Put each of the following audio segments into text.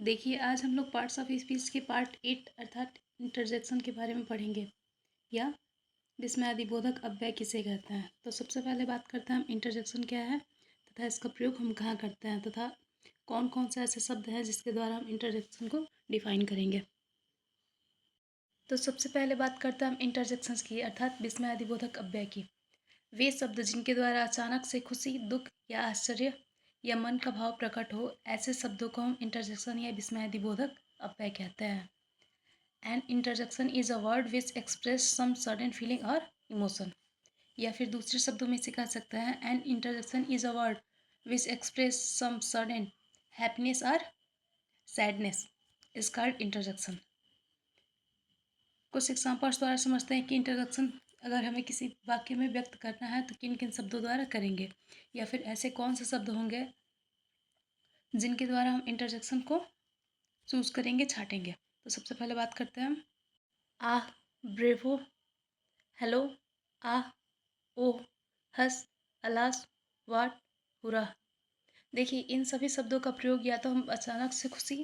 देखिए, आज हम लोग पार्ट्स ऑफ स्पीच के पार्ट 8 अर्थात इंटरजेक्शन के बारे में पढ़ेंगे या विस्मयादिबोधक अव्यय किसे कहते हैं। तो सबसे पहले बात करते हैं हम इंटरजेक्शन क्या है तथा इसका प्रयोग हम कहाँ करते हैं तथा कौन कौन से ऐसे शब्द हैं जिसके द्वारा हम इंटरजेक्शन को डिफाइन करेंगे। तो सबसे पहले बात करते हैं हम इंटरजेक्शंस की अर्थात विस्मयादिबोधक अव्यय की। वे शब्द जिनके द्वारा अचानक से खुशी, दुख या आश्चर्य या मन का भाव प्रकट हो, ऐसे शब्दों को हम इंटरजेक्शन या विस्मयादिबोधक अव्यय कहते हैं। An interjection is a word which express some sudden feeling और इमोशन। या फिर दूसरे शब्दों में से कह सकते हैं an interjection is a word which express some sudden happiness और सैडनेस इज कॉल्ड इंटरजेक्शन। कुछ एग्जाम्पल्स द्वारा समझते हैं कि इंटरजेक्शन अगर हमें किसी वाक्य में व्यक्त करना है तो किन किन शब्दों द्वारा करेंगे, या फिर ऐसे कौन से शब्द होंगे जिनके द्वारा हम इंटरजेक्शन को चूज करेंगे, छाटेंगे। तो सबसे पहले बात करते हैं हम आह, ब्रेवो, हेलो, आह, ओह, हस, अलास, वाट, हुरा। देखिए, इन सभी शब्दों का प्रयोग या तो हम अचानक से खुशी,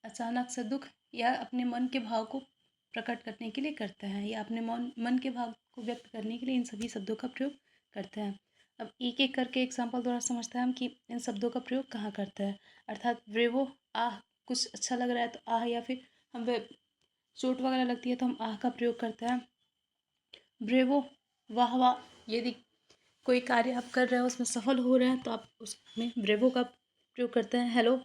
अचानक से दुख या अपने मन के भाव को प्रकट करने के लिए करते हैं, या अपने मन के भाव को व्यक्त करने के लिए इन सभी शब्दों का प्रयोग करते हैं। अब एक एक करके एग्जाम्पल द्वारा समझते हैं हम कि इन शब्दों का प्रयोग कहाँ करते हैं। अर्थात ब्रेवो, आह, कुछ अच्छा लग रहा है तो आह, या फिर हम चोट वगैरह लगती है तो हम आह का प्रयोग करते हैं। ब्रेवो, वाह वाह, यदि कोई कार्य आप कर रहे हो उसमें सफल हो रहे हैं तो आप उसमें ब्रेवो का प्रयोग करते हैं। हेलो,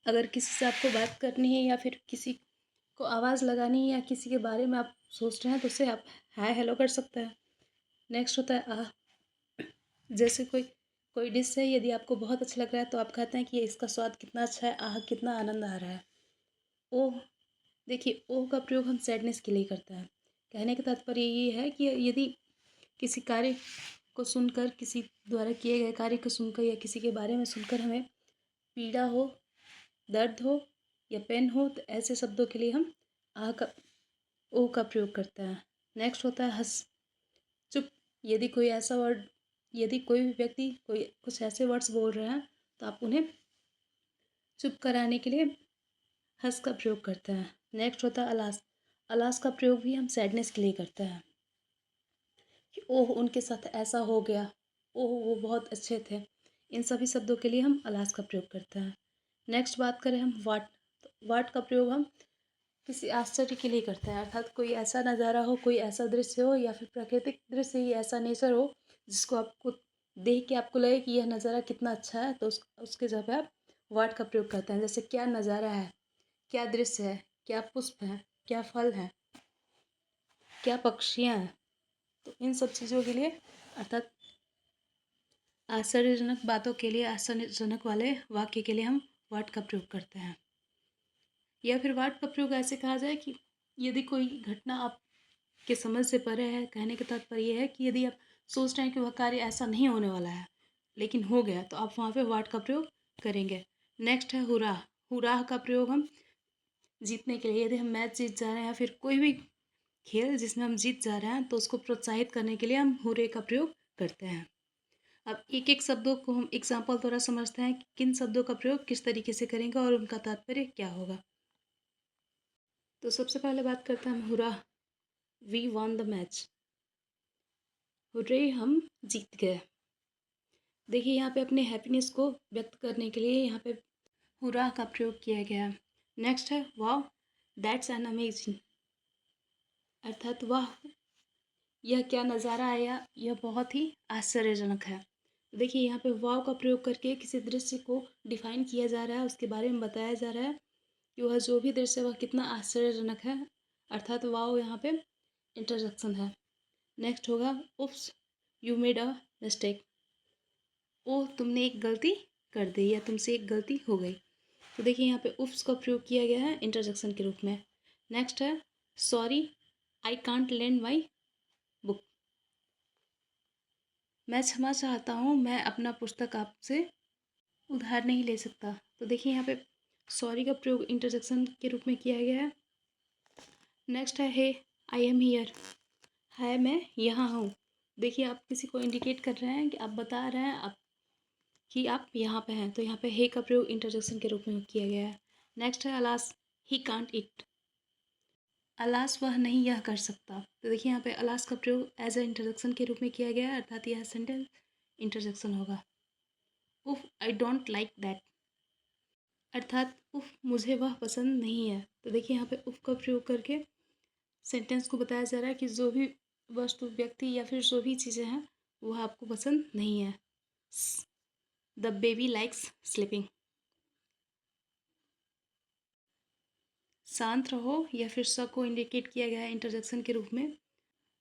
अगर किसी से आपको बात करनी है या फिर किसी को आवाज़ लगानी है या किसी के बारे में आप सोच रहे हैं तो उसे आप हाय हेलो कर सकते हैं। नेक्स्ट होता है आह, जैसे कोई कोई डिश है, यदि आपको बहुत अच्छा लग रहा है तो आप कहते हैं कि इसका स्वाद कितना अच्छा है, आह कितना आनंद आ रहा है। ओह, देखिए ओह का प्रयोग हम सैडनेस के लिए करते हैं। कहने का तात्पर्य ये है कि यदि किसी कार्य को सुनकर, किसी द्वारा किए गए कार्य को सुनकर या किसी के बारे में सुनकर हमें पीड़ा हो, दर्द हो या पेन हो तो ऐसे शब्दों के लिए हम आह का ओह का प्रयोग करते हैं। नेक्स्ट होता है हंस, चुप, यदि कोई भी व्यक्ति कोई कुछ ऐसे वर्ड्स बोल रहे हैं तो आप उन्हें चुप कराने के लिए हंस का प्रयोग करते हैं। नेक्स्ट होता है अलास, अलास का प्रयोग भी हम सैडनेस के लिए करते हैं कि ओह उनके साथ ऐसा हो गया, ओह वो बहुत अच्छे थे। इन सभी शब्दों के लिए हम अलास का प्रयोग करते हैं। नेक्स्ट बात करें हम वाट, तो वाट का प्रयोग हम किसी आश्चर्य के लिए करते हैं। अर्थात कोई ऐसा नज़ारा हो, कोई ऐसा दृश्य हो या फिर प्राकृतिक दृश्य ही ऐसा नेचर हो जिसको आपको देख के आपको लगे कि यह नज़ारा कितना अच्छा है, तो उसके जगह पे आप वाट का प्रयोग करते हैं। जैसे क्या नज़ारा है, क्या दृश्य है, क्या पुष्प है, क्या फल है, क्या पक्षियाँ हैं। तो इन सब चीज़ों के लिए अर्थात आश्चर्यजनक बातों के लिए, आश्चर्यजनक वाले वाक्य के लिए हम वाट का प्रयोग करते हैं। या फिर वाट का प्रयोग ऐसे कहा जाए कि यदि कोई घटना आपके समझ से परे है, कहने का तात्पर्य यह है कि यदि आप सोच रहे हैं कि वह कार्य ऐसा नहीं होने वाला है लेकिन हो गया तो आप वहाँ पे वाट का प्रयोग करेंगे। नेक्स्ट है हुराह, हुराह का प्रयोग हम जीतने के लिए, यदि हम मैच जीत जा रहे हैं या फिर कोई भी खेल जिसमें हम जीत जा रहे हैं तो उसको प्रोत्साहित करने के लिए हम हुरे का प्रयोग करते हैं। अब एक एक शब्दों को हम एग्जाम्पल द्वारा समझते हैं कि किन शब्दों का प्रयोग किस तरीके से करेंगे और उनका तात्पर्य क्या होगा। तो सबसे पहले बात करते हैं हम hurrah, we won the match, hurray हम जीत गए। देखिए यहाँ पे अपने हैप्पीनेस को व्यक्त करने के लिए यहाँ पे हुरा का प्रयोग किया गया है। नेक्स्ट है वाह, दैट्स एन अमेजिंग, अर्थात वाह यह क्या नज़ारा आया, यह बहुत ही आश्चर्यजनक है। देखिए यहाँ पे वाव का प्रयोग करके किसी दृश्य को डिफाइन किया जा रहा है, उसके बारे में बताया जा रहा है कि वह जो भी दृश्य है वह कितना आश्चर्यजनक है, अर्थात वाव यहाँ पे इंटरजेक्शन है। नेक्स्ट होगा उफ्स, यू मेड अ मिस्टेक, ओह तुमने एक गलती कर दी या तुमसे एक गलती हो गई। तो देखिए यहाँ पे उफ्स का प्रयोग किया गया है इंटरजेक्शन के रूप में। नेक्स्ट है sorry, I can't lend my book, मैं क्षमा चाहता हूँ, मैं अपना पुस्तक आपसे उधार नहीं ले सकता। तो देखिए यहाँ पे सॉरी का प्रयोग इंटरजेक्शन के रूप में किया गया है। नेक्स्ट है हे, आई एम हियर, है मैं यहाँ हूँ। देखिए आप किसी को इंडिकेट कर रहे हैं कि आप बता रहे हैं आप कि आप यहाँ पे हैं, तो यहाँ पे हे का प्रयोग इंटरजेक्शन के रूप में किया गया है। नेक्स्ट है alas he can't it. Alas वह नहीं यह कर सकता। तो देखिए यहाँ पे अलास का प्रयोग एज ए इंटरजेक्शन के रूप में किया गया है, अर्थात यह सेंटेंस इंटरजेक्शन होगा। उफ आई डोंट लाइक दैट, अर्थात उफ मुझे वह पसंद नहीं है। तो देखिए यहाँ पे उफ का प्रयोग करके सेंटेंस को बताया जा रहा है कि जो भी वस्तु, व्यक्ति या फिर जो भी चीज़ें हैं वह आपको पसंद नहीं है। The baby likes sleeping. शांत रहो या फिर स को इंडिकेट किया गया है इंटरजेक्शन के रूप में,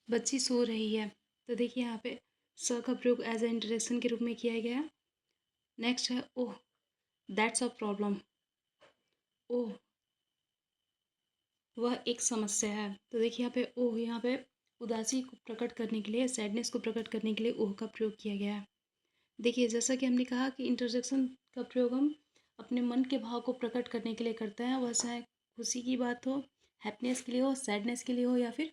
बच्ची सो रही है। तो देखिए यहाँ पे स का प्रयोग एज ए इंटरजेक्शन के रूप में किया गया है। नेक्स्ट है ओह दैट्स अ प्रॉब्लम। ओह वह एक समस्या है। तो देखिए यहाँ पे ओह, यहाँ पे उदासी को प्रकट करने के लिए, सैडनेस को प्रकट करने के लिए ओह का प्रयोग किया गया है। देखिए जैसा कि हमने कहा कि इंटरजेक्शन का प्रयोग हम अपने मन के भाव को प्रकट करने के लिए करते हैं, वह चाहे खुशी की बात हो, हैप्पीनेस के लिए हो, सैडनेस के लिए हो, या फिर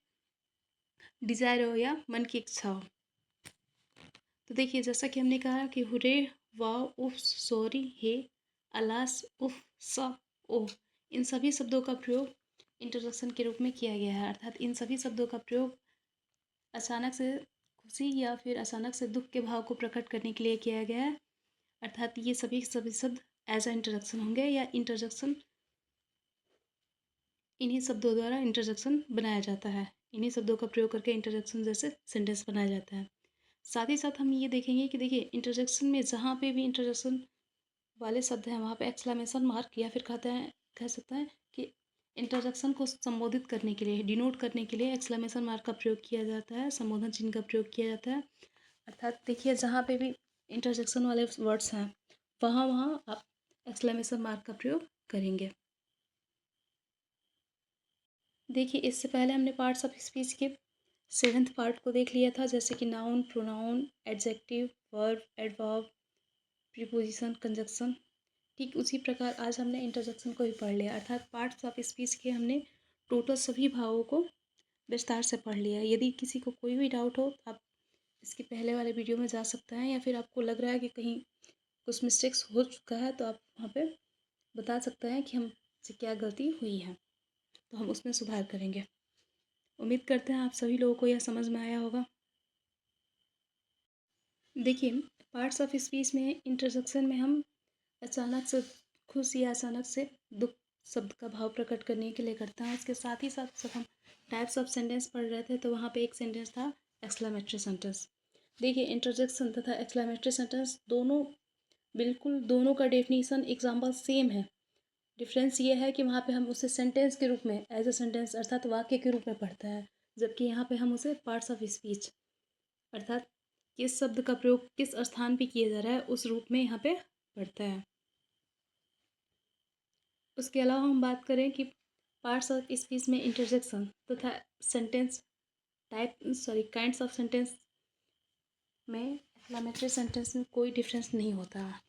डिज़ायर हो या मन की इच्छा हो। तो देखिए जैसा कि हमने कहा कि हुरे, वाह, उफ, सॉरी, हे, अलास, उफ, सा, ओह, इन सभी शब्दों का प्रयोग इंटरजेक्शन के रूप में किया गया है, अर्थात इन सभी शब्दों का प्रयोग अचानक से खुशी या फिर अचानक से दुख के भाव को प्रकट करने के लिए किया गया है, अर्थात ये सभी सभी शब्द एज अ इंटरजेक्शन होंगे, या इंटरजेक्शन इन्हीं शब्दों द्वारा इंटरजेक्शन बनाया जाता है। इन्हीं शब्दों का प्रयोग करके इंटरजेक्शन जैसे सेंटेंस बनाया जाता है। साथ ही साथ हम ये देखेंगे कि देखिए इंटरजेक्शन में जहाँ पे भी इंटरजेक्शन वाले शब्द हैं वहाँ पे एक्सक्लेमेशन मार्क या फिर कहते हैं, कह सकते हैं कि इंटरजेक्शन को संबोधित करने के लिए, डिनोट करने के लिए एक्सक्लेमेशन मार्क का प्रयोग किया जाता है, संबोधन चिन्ह का प्रयोग किया जाता है। अर्थात देखिए जहाँ पे भी इंटरजेक्शन वाले वर्ड्स हैं वहाँ वहाँ आप एक्सक्लेमेशन मार्क का प्रयोग करेंगे। देखिए इससे पहले हमने पार्ट्स ऑफ स्पीच के 7th पार्ट को देख लिया था, जैसे कि noun, pronoun, adjective, verb, adverb, preposition, conjunction. ठीक उसी प्रकार आज हमने इंटरजेक्शन को भी पढ़ लिया, अर्थात पार्ट्स ऑफ स्पीच के हमने टोटल सभी भावों को विस्तार से पढ़ लिया। यदि किसी को कोई भी डाउट हो आप इसके पहले वाले वीडियो में जा सकते हैं, या फिर आपको लग रहा है कि कहीं कुछ मिस्टेक्स हो चुका है तो आप वहाँ पे बता सकते हैं कि हमसे क्या गलती हुई है, तो हम उसमें सुधार करेंगे। उम्मीद करते हैं आप सभी लोगों को यह समझ में आया होगा। देखिए पार्ट्स ऑफ स्पीच में इंटरजेक्शन में हम अचानक से खुश या अचानक से दुख शब्द का भाव प्रकट करने के लिए करते हैं। उसके साथ ही साथ जब हम टाइप्स ऑफ सेंटेंस पढ़ रहे थे तो वहाँ पे एक सेंटेंस था एक्सक्लेमेटरी सेंटेंस। देखिए इंटरजेक्शन तथा एक्सक्लेमेटरी सेंटेंस दोनों बिल्कुल, दोनों का डेफिनेशन एग्जाम्पल सेम है। डिफरेंस ये है कि वहाँ पे हम उसे सेंटेंस के रूप में, एज अ सेंटेंस अर्थात वाक्य के रूप में पढ़ते हैं, जबकि यहाँ पे हम उसे पार्ट्स ऑफ स्पीच अर्थात किस शब्द का प्रयोग किस स्थान पे किया जा रहा है उस रूप में यहाँ पे पढ़ता है। उसके अलावा हम बात करें कि पार्ट्स ऑफ स्पीच में इंटरजेक्शन तथा sentence type kinds of sentence में एक्सक्लेमेटरी सेंटेंस में कोई डिफरेंस नहीं होता है।